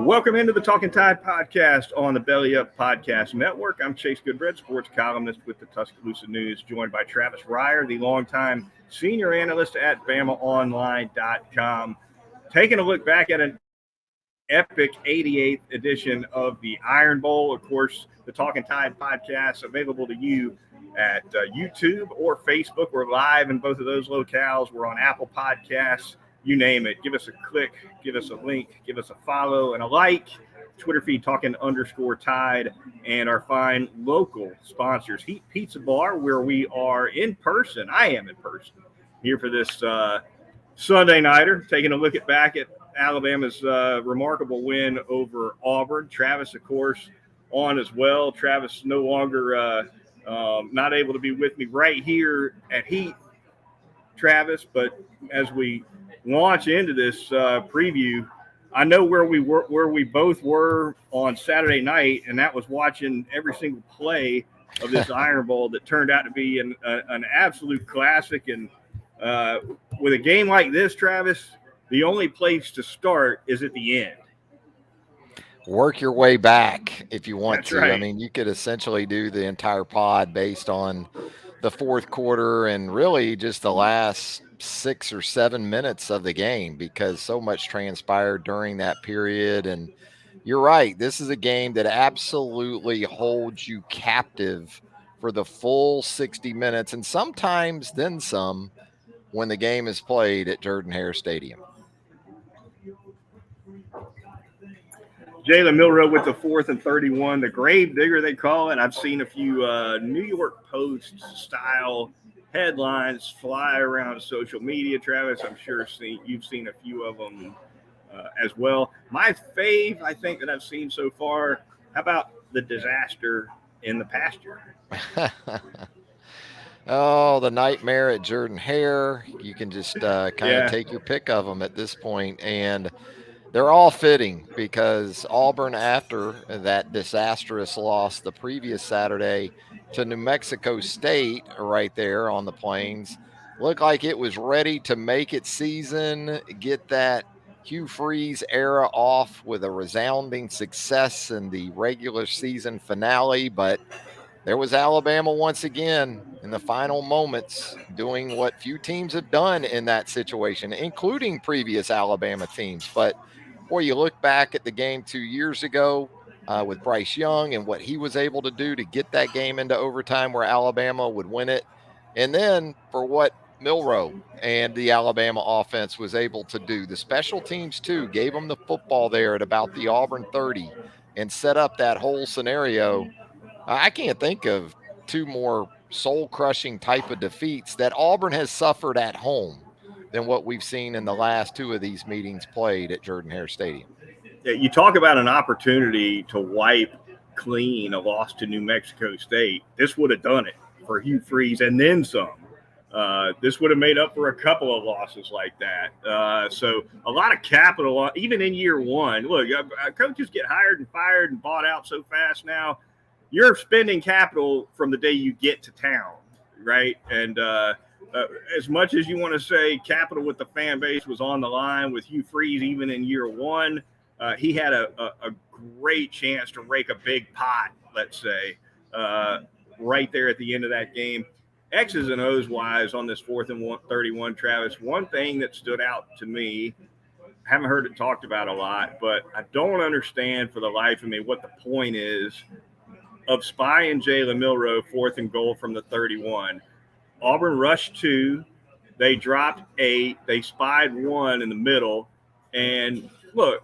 Welcome into the Talkin Tide podcast on the Belly Up Podcast Network. I'm Chase Goodbread, sports columnist with the Tuscaloosa News, joined by Travis Reier, the longtime senior analyst at BamaOnline.com. Taking a look back at an epic 88th edition of the Iron Bowl. Of course, the Talkin Tide podcast available to you at YouTube or Facebook. We're live in both of those locales. We're on Apple Podcasts. You name it. Give us a click, give us a link, give us a follow and a like. Twitter feed Talkin_Tide, and our fine local sponsors, Heat Pizza Bar, where we are in person. I am in person here for this Sunday nighter, taking a look back at Alabama's remarkable win over Auburn. Travis, of course, on as well. Travis no longer not able to be with me right here at Heat, Travis, but as we launch into this preview, I know where we both were on Saturday night, and that was watching every single play of this Iron Bowl that turned out to be an absolute classic. And with a game like this, Travis, the only place to start is at the end. Work your way back if you want That's to. right. I mean, you could essentially do the entire pod based on the fourth quarter and really just the last 6 or 7 minutes of the game, because so much transpired during that period. And you're right, this is a game that absolutely holds you captive for the full 60 minutes and sometimes then some when the game is played at Jordan-Hare Stadium. Jalen Milroe with the 4th and 31, the grave digger they call it. I've seen a few New York Post style headlines fly around social media, Travis. I'm sure you've seen a few of them as well. My fave, I think, that I've seen so far, how about the disaster in the pasture? Oh, the nightmare at Jordan-Hare. You can just kind of take your pick of them at this point. And they're all fitting because Auburn, after that disastrous loss the previous Saturday to New Mexico State right there on the Plains, looked like it was ready to make its season, get that Hugh Freeze era off with a resounding success in the regular season finale. But there was Alabama once again in the final moments doing what few teams have done in that situation, including previous Alabama teams. But boy, you look back at the game 2 years ago with Bryce Young and what he was able to do to get that game into overtime where Alabama would win it. And then for what Milroe and the Alabama offense was able to do. The special teams, too, gave them the football there at about the Auburn 30 and set up that whole scenario. I can't think of two more soul-crushing type of defeats that Auburn has suffered at home than what we've seen in the last two of these meetings played at Jordan-Hare Stadium. You talk about an opportunity to wipe clean a loss to New Mexico State. This would have done it for Hugh Freeze and then some. This would have made up for a couple of losses like that. So a lot of capital, even in year one. Look, coaches get hired and fired and bought out so fast now. You're spending capital from the day you get to town, right? And as much as you want to say capital with the fan base was on the line with Hugh Freeze, even in year one, he had a great chance to rake a big pot, let's say, right there at the end of that game. X's and O's wise on this 4th and 31, Travis, one thing that stood out to me, haven't heard it talked about a lot, but I don't understand for the life of me what the point is of Spy and Jalen Milroe, 4th and goal from the 31. Auburn rushed 2. They dropped 8. They spied 1 in the middle. And look,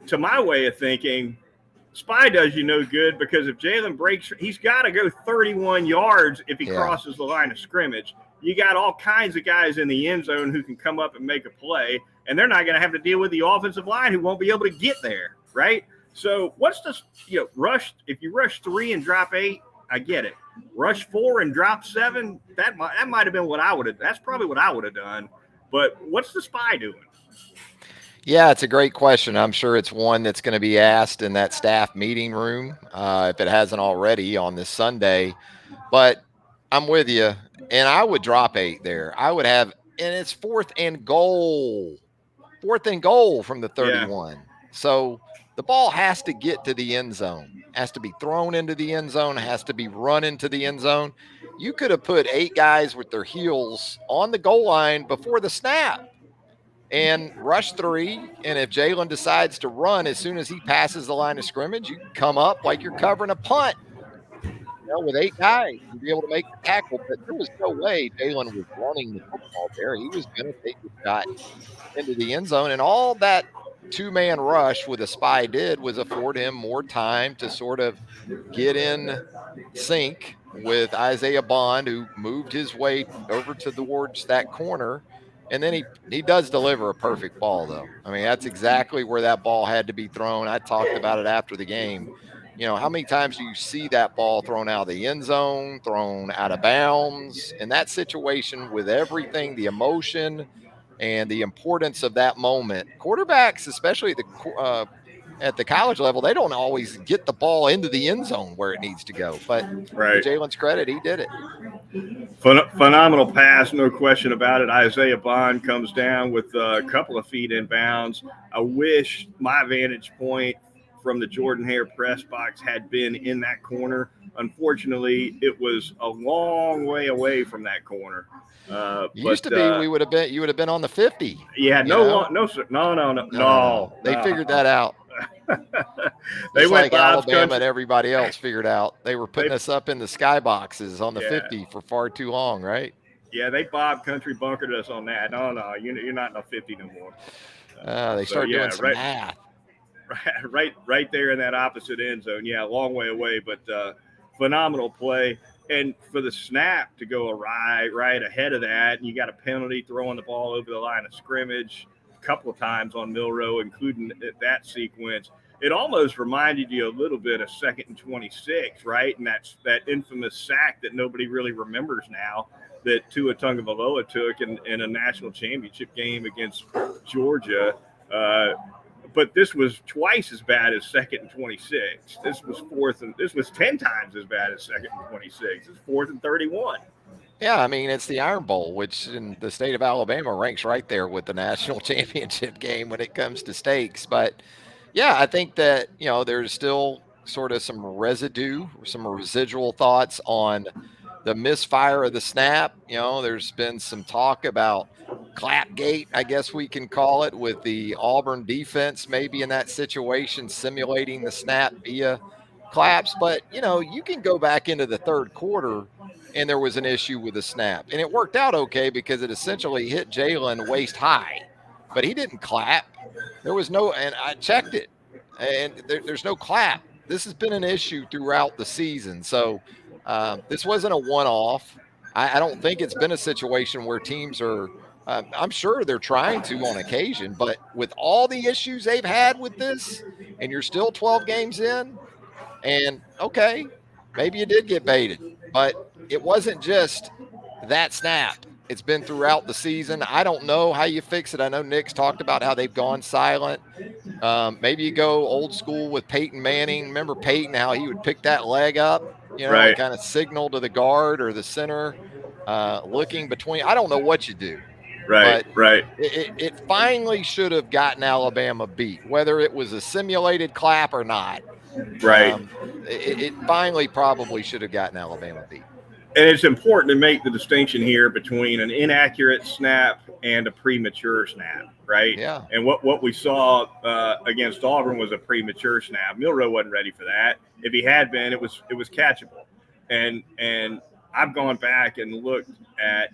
to my way of thinking, Spy does you no good because if Jalen breaks, he's got to go 31 yards if he crosses the line of scrimmage. You got all kinds of guys in the end zone who can come up and make a play, and they're not going to have to deal with the offensive line who won't be able to get there, right? So what's the rush? If you rush 3 and drop 8, I get it. Rush 4 and drop 7, that might have been what I would have. That's probably what I would have done. But what's the Spy doing? Yeah, it's a great question. I'm sure it's one that's going to be asked in that staff meeting room if it hasn't already on this Sunday. But I'm with you, and I would drop 8 there. I would have, and it's 4th and goal from the 31. So the ball has to get to the end zone, has to be thrown into the end zone, has to be run into the end zone. You could have put 8 guys with their heels on the goal line before the snap and rush 3. And if Jalen decides to run as soon as he passes the line of scrimmage, you come up like you're covering a punt, with 8 guys and be able to make the tackle. But there was no way Jalen was running the football there. He was going to take a shot into the end zone. And all that 2-man rush with a spy did was afford him more time to sort of get in sync with Isaiah Bond, who moved his way over towards that corner. And then he does deliver a perfect ball, though. I mean, that's exactly where that ball had to be thrown. I talked about it after the game. How many times do you see that ball thrown out of the end zone, thrown out of bounds? In that situation, with everything, the emotion and the importance of that moment, quarterbacks, especially at the college level, they don't always get the ball into the end zone where it needs to go. But to Jalen's credit, he did it. Phenomenal pass, no question about it. Isaiah Bond comes down with a couple of feet in bounds. I wish my vantage point from the Jordan Hare press box had been in that corner. Unfortunately, it was a long way away from that corner. Used to be you would have been on the 50. Yeah, no, sir. No. They figured that out. They went like Alabama country. And everybody else figured out. They were putting us up in the sky boxes on the 50 for far too long, right? Yeah, they Bob Country bunkered us on that. No, you're not in the 50 no more. They started doing some math. Right there in that opposite end zone. Yeah, a long way away, but phenomenal play. And for the snap to go awry right ahead of that, and you got a penalty throwing the ball over the line of scrimmage a couple of times on Milroe, including that sequence. It almost reminded you a little bit of 2nd and 26, right? And that's that infamous sack that nobody really remembers now that Tua Tagovailoa took in a national championship game against Georgia. But this was twice as bad as 2nd and 26. This was 10 times as bad as 2nd and 26. It's 4th and 31. Yeah, I mean, it's the Iron Bowl, which in the state of Alabama ranks right there with the national championship game when it comes to stakes. But yeah, I think that, there's still sort of some residual thoughts on the misfire of the snap. There's been some talk about Clapgate, I guess we can call it, with the Auburn defense maybe in that situation simulating the snap via claps. But, you can go back into the third quarter and there was an issue with the snap. And it worked out okay because it essentially hit Jalen waist high. But he didn't clap. There was no – and I checked it. And there's no clap. This has been an issue throughout the season. So this wasn't a one-off. I don't think it's been a situation where teams are I'm sure they're trying to on occasion, but with all the issues they've had with this, and you're still 12 games in, and okay, maybe you did get baited, but it wasn't just that snap. It's been throughout the season. I don't know how you fix it. I know Nick's talked about how they've gone silent. Maybe you go old school with Peyton Manning. Remember Peyton, how he would pick that leg up, and kind of signal to the guard or the center, looking between. I don't know what you do. Right. It finally should have gotten Alabama beat, whether it was a simulated clap or not. Right. It finally probably should have gotten Alabama beat. And it's important to make the distinction here between an inaccurate snap and a premature snap, right? Yeah. And what we saw against Auburn was a premature snap. Milroe wasn't ready for that. If he had been, it was catchable. And I've gone back and looked at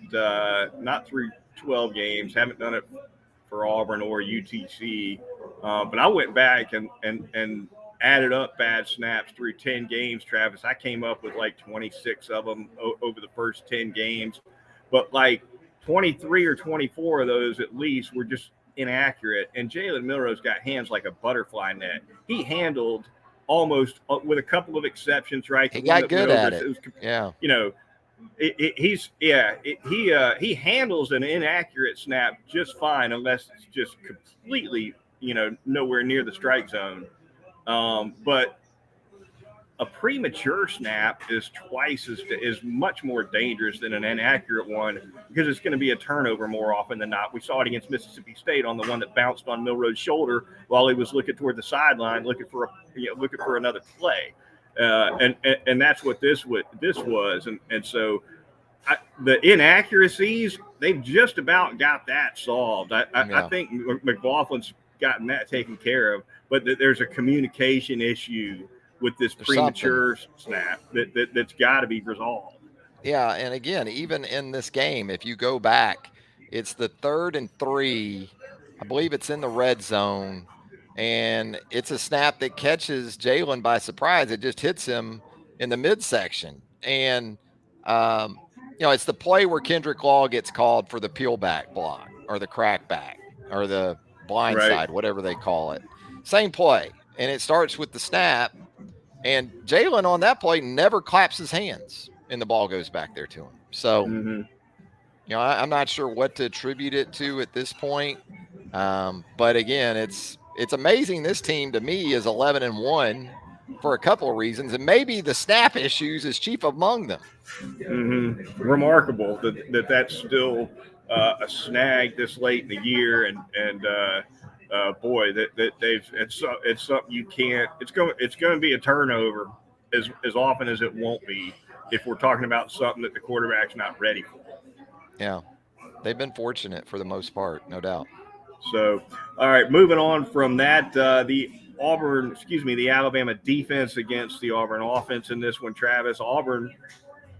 not through 12 games, haven't done it for Auburn or UTC, but I went back and added up bad snaps through 10 games, Travis. I came up with like 26 of them over the first 10 games, but like 23 or 24 of those at least were just inaccurate. And Jalen Milroe's got hands like a butterfly net. He handled almost, with a couple of exceptions, right? He got good at it. Yeah. He handles an inaccurate snap just fine unless it's just completely, nowhere near the strike zone. But a premature snap is much more dangerous than an inaccurate one because it's going to be a turnover more often than not. We saw it against Mississippi State on the one that bounced on Milroe's shoulder while he was looking toward the sideline, looking for another play, and that's what this was, and so. The inaccuracies, they've just about got that solved. I think McLaughlin's gotten that taken care of, but there's a communication issue with this premature snap that's got to be resolved. Yeah, and again, even in this game, if you go back, it's the 3rd and 3. I believe it's in the red zone, and it's a snap that catches Jalen by surprise. It just hits him in the midsection, and it's the play where Kendrick Law gets called for the peel back block or the crack back or the blind side, whatever they call it. Same play, and it starts with the snap, and Jalen on that play never claps his hands. And the ball goes back there to him. So, I'm not sure what to attribute it to at this point. But again, it's amazing. This team to me is 11-1 for a couple of reasons, and maybe the snap issues is chief among them. Remarkable that's still a snag this late in the year, and boy, that it's something you can't. It's going to be a turnover as often as it won't be if we're talking about something that the quarterback's not ready for. Yeah, they've been fortunate for the most part, no doubt. So, all right, moving on from that, the Alabama defense against the Auburn offense in this one, Travis. Auburn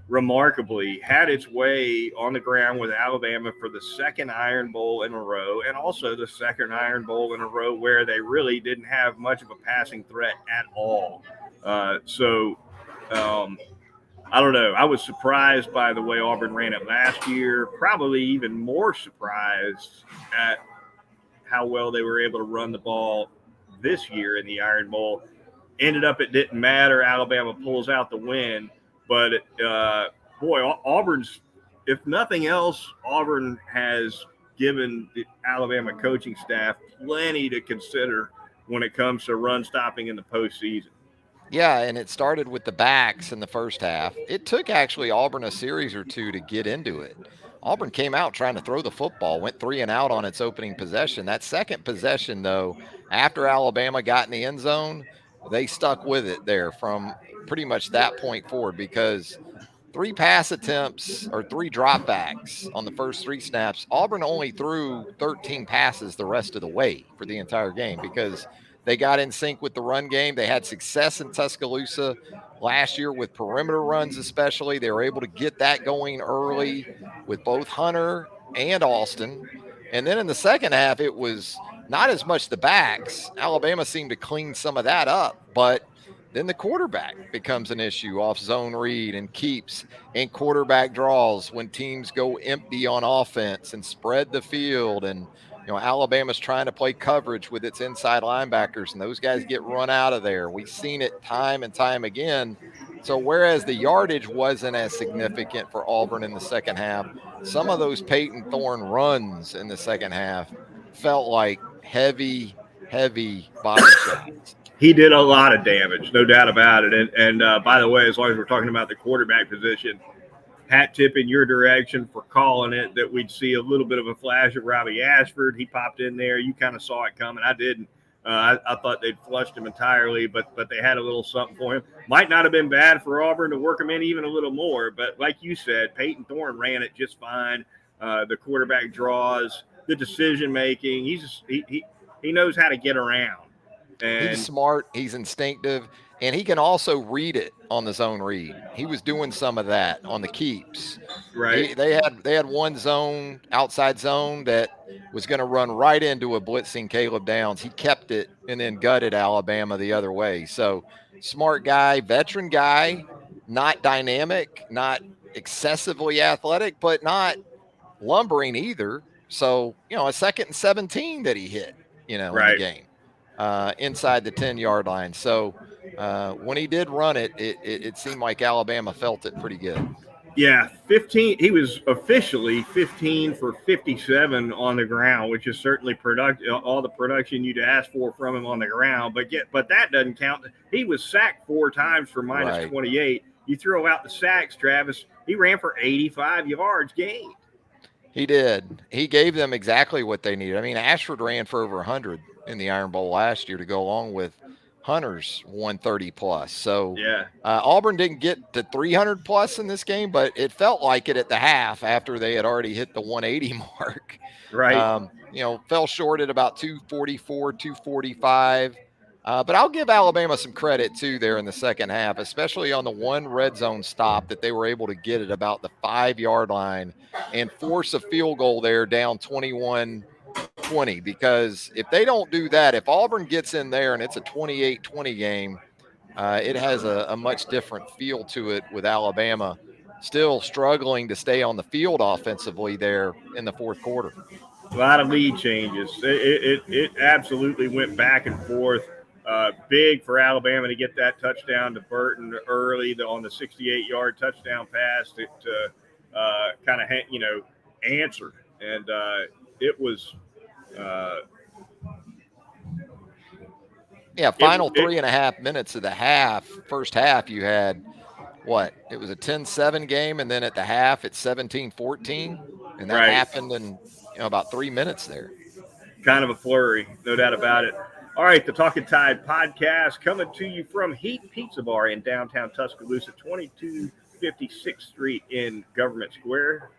remarkably had its way on the ground with Alabama for the second Iron Bowl in a row, and also the second Iron Bowl in a row where they really didn't have much of a passing threat at all. I don't know. I was surprised by the way Auburn ran it last year, probably even more surprised at how well they were able to run the ball this year in the Iron Bowl. Ended up it didn't matter. Alabama pulls out the win. But, Auburn's, if nothing else, Auburn has given the Alabama coaching staff plenty to consider when it comes to run stopping in the postseason. Yeah, and it started with the backs in the first half. It took actually Auburn a series or two to get into it. Auburn came out trying to throw the football, went 3 and out on its opening possession. That second possession, though, after Alabama got in the end zone, they stuck with it there from pretty much that point forward because 3 pass attempts or 3 dropbacks on the first 3 snaps. Auburn only threw 13 passes the rest of the way for the entire game because they got in sync with the run game. They had success in Tuscaloosa last year with perimeter runs, especially. They were able to get that going early with both Hunter and Alston. And then in the second half, it was not as much the backs. Alabama seemed to clean some of that up, but then the quarterback becomes an issue off zone read and keeps and quarterback draws when teams go empty on offense and spread the field. And, Alabama's trying to play coverage with its inside linebackers, and those guys get run out of there. We've seen it time and time again. So whereas the yardage wasn't as significant for Auburn in the second half, some of those Peyton Thorne runs in the second half felt like heavy body shots. He did a lot of damage, no doubt about it. And by the way, as long as we're talking about the quarterback position, hat tip in your direction for calling it that we'd see a little bit of a flash of Robbie Ashford. He popped in there. You kind of saw it coming. I didn't. I thought they'd flushed him entirely, but they had a little something for him. Might not have been bad for Auburn to work him in even a little more, but like you said, Peyton Thorne ran it just fine. The quarterback draws, the decision making. He knows how to get around. And he's smart. He's instinctive. And he can also read it on the zone read. He was doing some of that on the keeps. Right. They had one zone, outside zone, that was going to run right into a blitzing Caleb Downs. He kept it and then gutted Alabama the other way. So smart guy, veteran guy, not dynamic, not excessively athletic, but not lumbering either. So, a 2nd and 17 that he hit, in the game. Inside the 10-yard line. So when he did run it, it seemed like Alabama felt it pretty good. Yeah, 15. He was officially 15 for 57 on the ground, which is certainly all the production you'd ask for from him on the ground. But that doesn't count. He was sacked 4 times for minus Right. 28. You throw out the sacks, Travis. He ran for 85 yards gained. He did. He gave them exactly what they needed. I mean, Ashford ran for over 100 in the Iron Bowl last year to go along with Hunter's 130 plus. So Yeah, Auburn didn't get to 300 plus in this game, but it felt like it at the half after they had already hit the 180 mark. right. Fell short at about 244, 245. But I'll give Alabama some credit too there in the second half, especially on the one red zone stop that they were able to get at about the 5-yard line and force a field goal there down 21-20. Because if they don't do that, if Auburn gets in there and it's a 28-20 game, it has a much different feel to it with Alabama still struggling to stay on the field offensively there in the fourth quarter. A lot of lead changes. It absolutely went back and forth. Big for Alabama to get that touchdown to Burton early on the 68-yard touchdown pass to kind of answer, and it was Final 3.5 minutes of the first half, you had what? It was a 10-7 game, and then at the half, it's 17-14, and that right. happened in about 3 minutes there. Kind of a flurry, no doubt about it. All right, the Talkin Tide podcast coming to you from Heat Pizza Bar in downtown Tuscaloosa, 2256th Street in Government Square.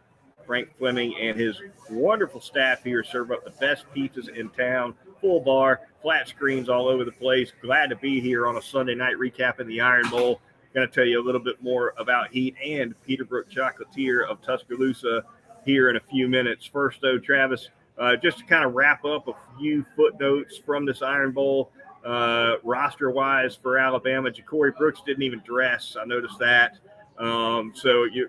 Frank Fleming and his wonderful staff here serve up the best pizzas in town. Full bar, flat screens all over the place. Glad to be here on a Sunday night recapping the Iron Bowl. Going to tell you a little bit more about Heat and Peterbrook Chocolatier of Tuscaloosa here in a few minutes. First, though, Travis, just to kind of wrap up a few footnotes from this Iron Bowl, roster-wise for Alabama, Ja'Cory Brooks didn't even dress. I noticed that. So you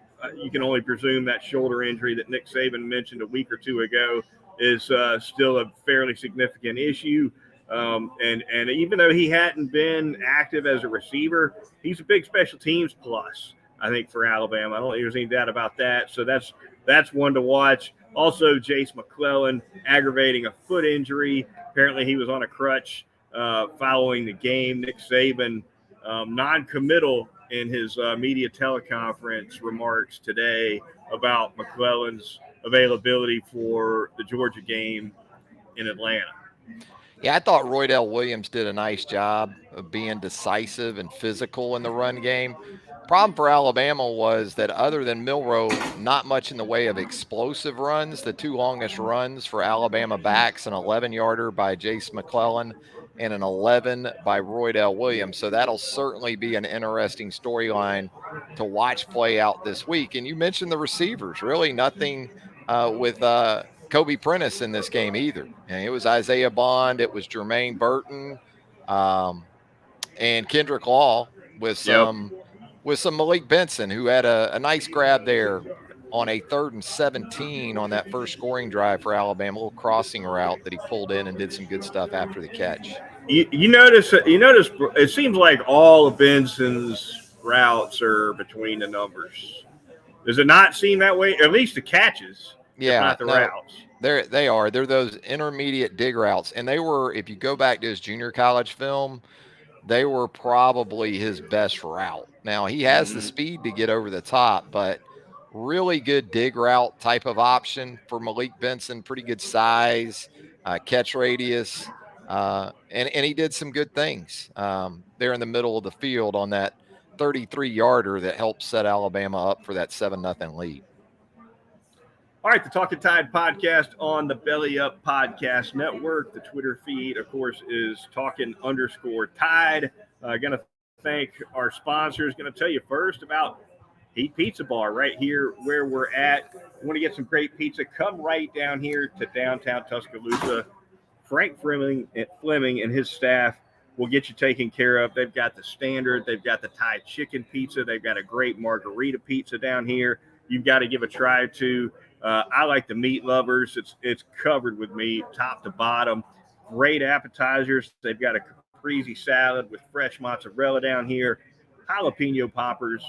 can only presume that shoulder injury that Nick Saban mentioned a week or two ago is still a fairly significant issue. And even though he hadn't been active as a receiver, he's a big special teams plus, I think, for Alabama. I don't think there's any doubt about that. So that's one to watch. Also, Jace McClellan aggravating a foot injury. Apparently he was on a crutch following the game. Nick Saban non-committal in his media teleconference remarks today about McClellan's availability for the Georgia game in Atlanta. Yeah, I thought Roydell Williams did a nice job of being decisive and physical in the run game. Problem for Alabama was that other than Milroe, not much in the way of explosive runs. The two longest runs for Alabama backs, an 11-yarder by Jace McClellan and an 11 by Roydell Williams. So that'll certainly be an interesting storyline to watch play out this week. And you mentioned the receivers. Really nothing with Kobe Prentice in this game either. And it was Isaiah Bond, it was Jermaine Burton, and Kendrick Law with some Malik Benson, who had a nice grab there on a 3rd and 17 on that first scoring drive for Alabama, a little crossing route that he pulled in and did some good stuff after the catch. You notice it seems like all of Benson's routes are between the numbers. Does it not seem that way? At least the catches, if not the routes. They are. They're those intermediate dig routes. And they were, if you go back to his junior college film, they were probably his best route. Now, he has the speed to get over the top, but really good dig route type of option for Malik Benson. Pretty good size, catch radius, and he did some good things there in the middle of the field on that 33-yarder that helped set Alabama up for that 7-0 lead. All right, the Talkin Tide podcast on the Belly Up Podcast Network. The Twitter feed, of course, is Talkin_Tide. Going to thank our sponsors. Going to tell you first about Heat Pizza Bar right here where we're at. You want to get some great pizza, come right down here to downtown Tuscaloosa. Frank Fleming and his staff will get you taken care of. They've got the standard. They've got the Thai chicken pizza. They've got a great margarita pizza down here. You've got to give a try to. I like the meat lovers. It's covered with meat, top to bottom. Great appetizers. They've got a caprese salad with fresh mozzarella down here, jalapeno poppers,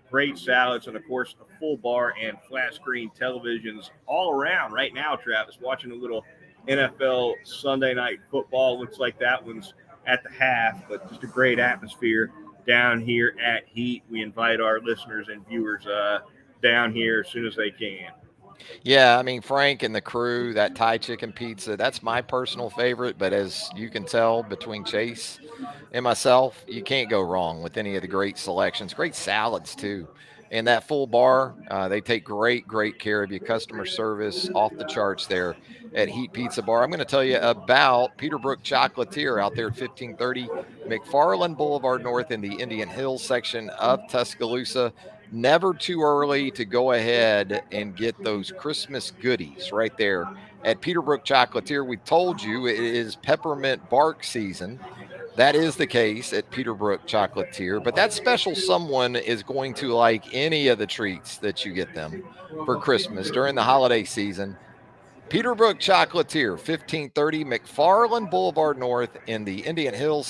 great salads, and of course a full bar and flat screen televisions all around. Right now, Travis, watching a little NFL Sunday night football. Looks like that one's at the half, but just a great atmosphere down here at Heat. We invite our listeners and viewers down here as soon as they can. Yeah, I mean, Frank and the crew, that Thai chicken pizza, that's my personal favorite. But as you can tell between Chase and myself, you can't go wrong with any of the great selections. Great salads, too. And that full bar, they take great care of you. Customer service off the charts there at Heat Pizza Bar. I'm going to tell you about Peterbrook Chocolatier out there at 1530 McFarland Boulevard North in the Indian Hills section of Tuscaloosa. Never too early to go ahead and get those Christmas goodies right there at Peterbrook Chocolatier. We told you it is peppermint bark season. That is the case at Peterbrook Chocolatier, but that special someone is going to like any of the treats that you get them for Christmas during the holiday season. Peterbrook Chocolatier, 1530 McFarland Boulevard North in the Indian Hills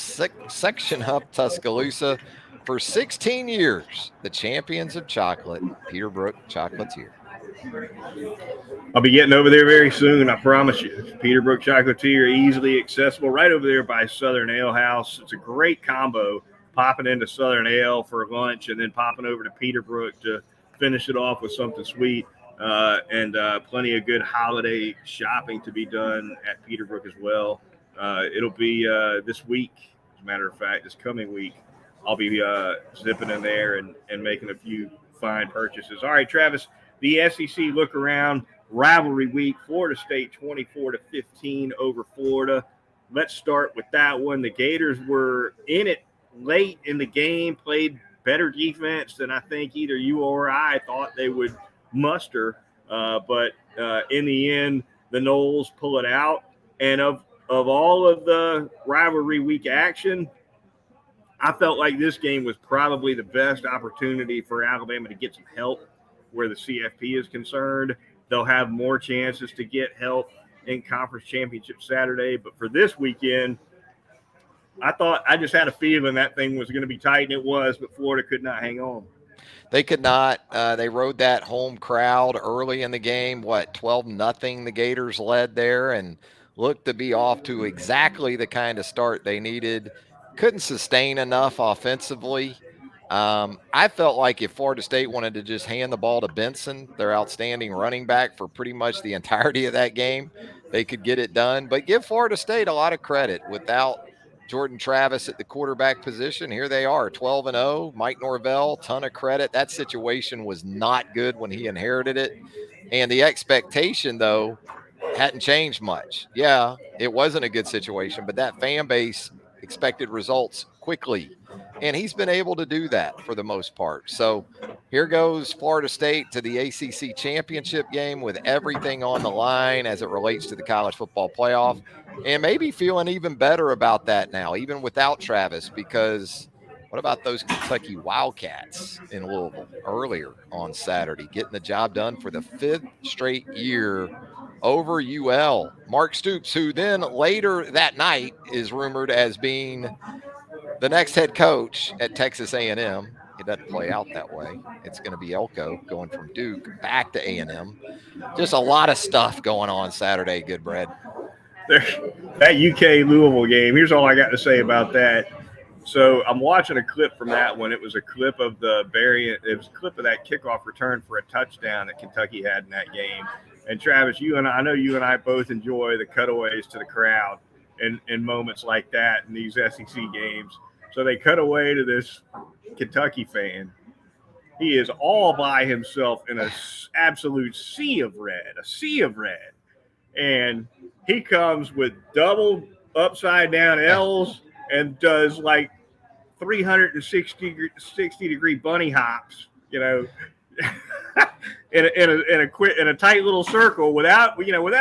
section of Tuscaloosa. For 16 years, the champions of chocolate, Peterbrook Chocolatier. I'll be getting over there very soon, I promise you. Peterbrook Chocolatier, easily accessible, right over there by Southern Ale House. It's a great combo, popping into Southern Ale for lunch and then popping over to Peterbrook to finish it off with something sweet. And plenty of good holiday shopping to be done at Peterbrook as well. It'll be this week, as a matter of fact, this coming week. I'll be zipping in there and making a few fine purchases. All right, Travis, the SEC look around, rivalry week, Florida State 24-15 over Florida. Let's start with that one. The Gators were in it late in the game, played better defense than I think either you or I thought they would muster. But in the end, the Noles pull it out. And of all of the rivalry week action, I felt like this game was probably the best opportunity for Alabama to get some help where the CFP is concerned. They'll have more chances to get help in conference championship Saturday. But for this weekend, I just had a feeling that thing was going to be tight, and it was, but Florida could not hang on. They could not. They rode that home crowd early in the game. 12-0 the Gators led there and looked to be off to exactly the kind of start they needed. Couldn't sustain enough offensively. I felt like if Florida State wanted to just hand the ball to Benson, their outstanding running back, for pretty much the entirety of that game, they could get it done. But give Florida State a lot of credit. Without Jordan Travis at the quarterback position, here they are, 12-0. Mike Norvell, ton of credit. That situation was not good when he inherited it. And the expectation, though, hadn't changed much. Yeah, it wasn't a good situation, but that fan base expected results quickly. And he's been able to do that for the most part. So here goes Florida State to the ACC championship game with everything on the line as it relates to the college football playoff. And maybe feeling even better about that now, even without Travis, because what about those Kentucky Wildcats in Louisville earlier on Saturday, getting the job done for the 5th straight year over UL? Mark Stoops, who then later that night is rumored as being the next head coach at Texas A&M. It doesn't play out that way. It's going to be Elko going from Duke back to A&M. Just a lot of stuff going on Saturday, Goodbread. That UK Louisville game, here's all I got to say about that. So I'm watching a clip from that one. It was a clip of it was a clip of that kickoff return for a touchdown that Kentucky had in that game. And Travis, I know you and I both enjoy the cutaways to the crowd in moments like that in these SEC games. So they cut away to this Kentucky fan. He is all by himself in an absolute sea of red. And he comes with double upside down L's and does like 360-degree bunny hops, in a tight little circle without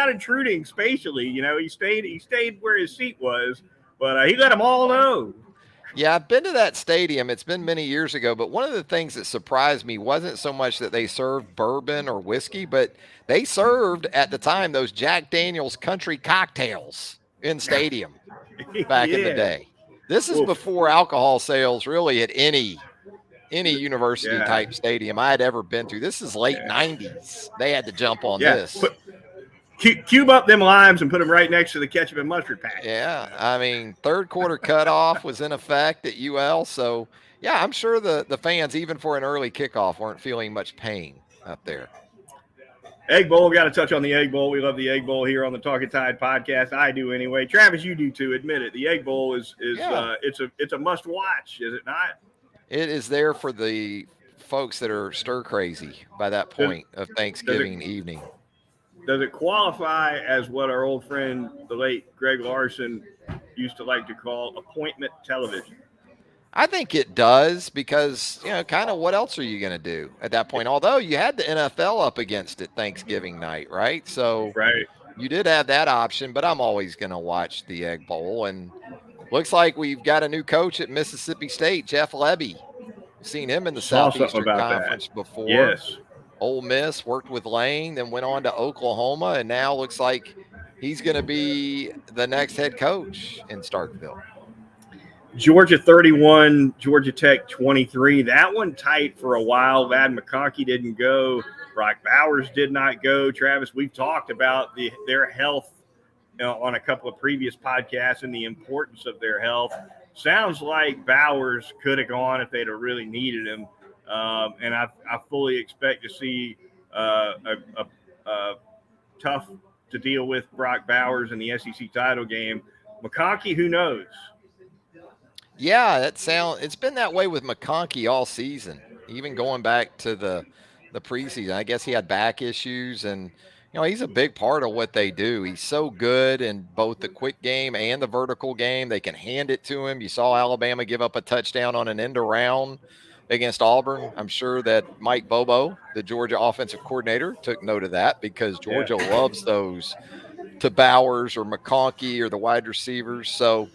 intruding spatially. He stayed where his seat was, but he let them all know. Yeah, I've been to that stadium. It's been many years ago, but one of the things that surprised me wasn't so much that they served bourbon or whiskey, but they served at the time those Jack Daniel's country cocktails in stadium back in the day. This is before alcohol sales really had any any university type stadium I had ever been to. This is late 90s. They had to jump on this. Cube up them limes and put them right next to the ketchup and mustard pack. Yeah, I mean, third quarter cutoff was in effect at UL. So, yeah, I'm sure the fans, even for an early kickoff, weren't feeling much pain up there. Egg Bowl, got to touch on the Egg Bowl. We love the Egg Bowl here on the Talkin Tide podcast. I do anyway. Travis, you do too. Admit it. The Egg Bowl is it's a must watch, is it not? It is there for the folks that are stir crazy by that point of Thanksgiving evening. Does it qualify as what our old friend, the late Greg Larson, used to like to call appointment television? I think it does because, kind of what else are you going to do at that point? Although you had the NFL up against it Thanksgiving night, right? So you did have that option, but I'm always going to watch the Egg Bowl. And looks like we've got a new coach at Mississippi State, Jeff Lebby. Seen him in the Southeastern Conference before. Yes. Ole Miss, worked with Lane, then went on to Oklahoma, and now looks like he's going to be the next head coach in Starkville. Georgia 31, Georgia Tech 23. That one tight for a while. Vad McConkey didn't go. Brock Bowers did not go. Travis, we've talked about their health on a couple of previous podcasts and the importance of their health. Sounds like Bowers could have gone if they'd have really needed him. And I fully expect to see a tough to deal with Brock Bowers in the SEC title game. McConkey, who knows? Yeah, it's been that way with McConkey all season, even going back to the preseason. I guess he had back issues, and he's a big part of what they do. He's so good in both the quick game and the vertical game. They can hand it to him. You saw Alabama give up a touchdown on an end around against Auburn. I'm sure that Mike Bobo, the Georgia offensive coordinator, took note of that because Georgia loves those to Bowers or McConkey or the wide receivers. So,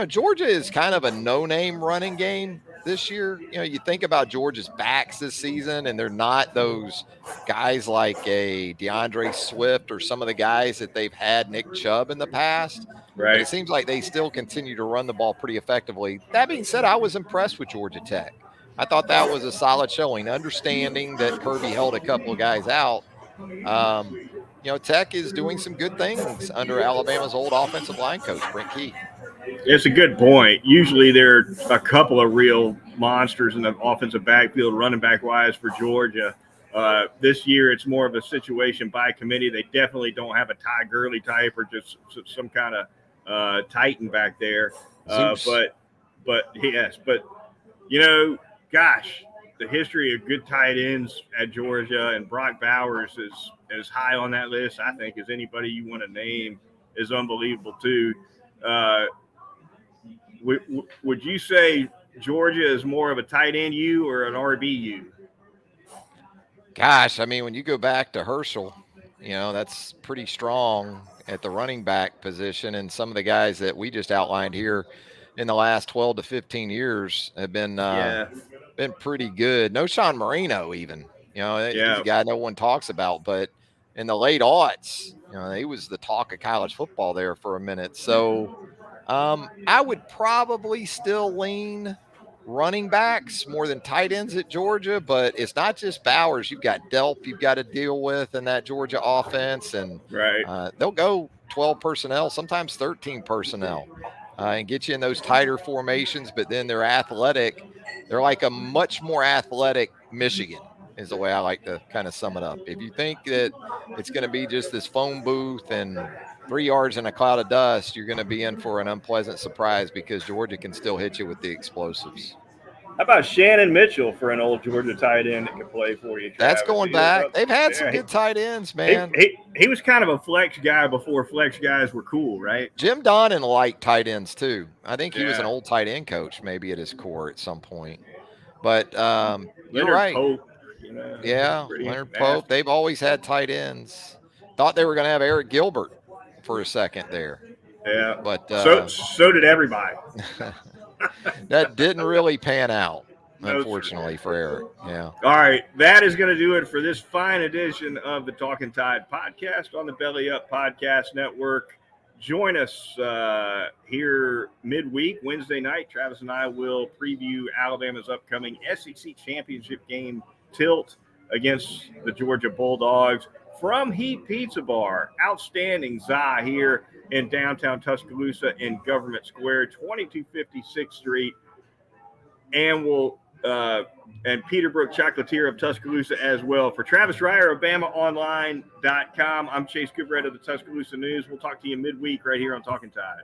Georgia is kind of a no-name running game this year. You think about Georgia's backs this season, and they're not those guys like a DeAndre Swift or some of the guys that they've had, Nick Chubb, in the past. Right. But it seems like they still continue to run the ball pretty effectively. That being said, I was impressed with Georgia Tech. I thought that was a solid showing, understanding that Kirby held a couple of guys out. Tech is doing some good things under Alabama's old offensive line coach, Brent Key. It's a good point. Usually there are a couple of real monsters in the offensive backfield, running back wise for Georgia. This year it's more of a situation by committee. They definitely don't have a Ty Gurley type or just some kind of titan back there. But gosh, the history of good tight ends at Georgia, and Brock Bowers is as high on that list, I think, as anybody you want to name, is unbelievable too. Would you say Georgia is more of a tight end U or an RBU? Gosh, I mean, when you go back to Herschel, that's pretty strong at the running back position. And some of the guys that we just outlined here in the last 12 to 15 years have been pretty good. No Sean Marino even. He's a guy no one talks about. But in the late aughts, he was the talk of college football there for a minute. So I would probably still lean running backs more than tight ends at Georgia, but it's not just Bowers. You've got Delp you've got to deal with in that Georgia offense, and they'll go 12 personnel, sometimes 13 personnel, and get you in those tighter formations, but then they're athletic. They're like a much more athletic Michigan is the way I like to kind of sum it up. If you think that it's going to be just this phone booth and 3 yards in a cloud of dust, you're going to be in for an unpleasant surprise because Georgia can still hit you with the explosives. How about Shannon Mitchell for an old Georgia tight end that can play for you, Travis? That's going back. They've had some good tight ends, man. He was kind of a flex guy before flex guys were cool, right? Jim Donnan liked tight ends too. I think he was an old tight end coach maybe at his core at some point. But you're right. Pope, Leonard Pope. They've always had tight ends. Thought they were going to have Eric Gilbert for a second there. Yeah. But so did everybody. That didn't really pan out, unfortunately, for Eric. Yeah. All right. That is going to do it for this fine edition of the Talkin Tide podcast on the Belly Up Podcast Network. Join us here midweek, Wednesday night. Travis and I will preview Alabama's upcoming SEC championship game tilt against the Georgia Bulldogs from Heat Pizza Bar. Outstanding za here in downtown Tuscaloosa in Government Square, 2256th Street. And and Peterbrook Chocolatier of Tuscaloosa as well. For Travis Reier of BamaOnline.com, I'm Chase Goodbread of the Tuscaloosa News. We'll talk to you midweek right here on Talkin Tide.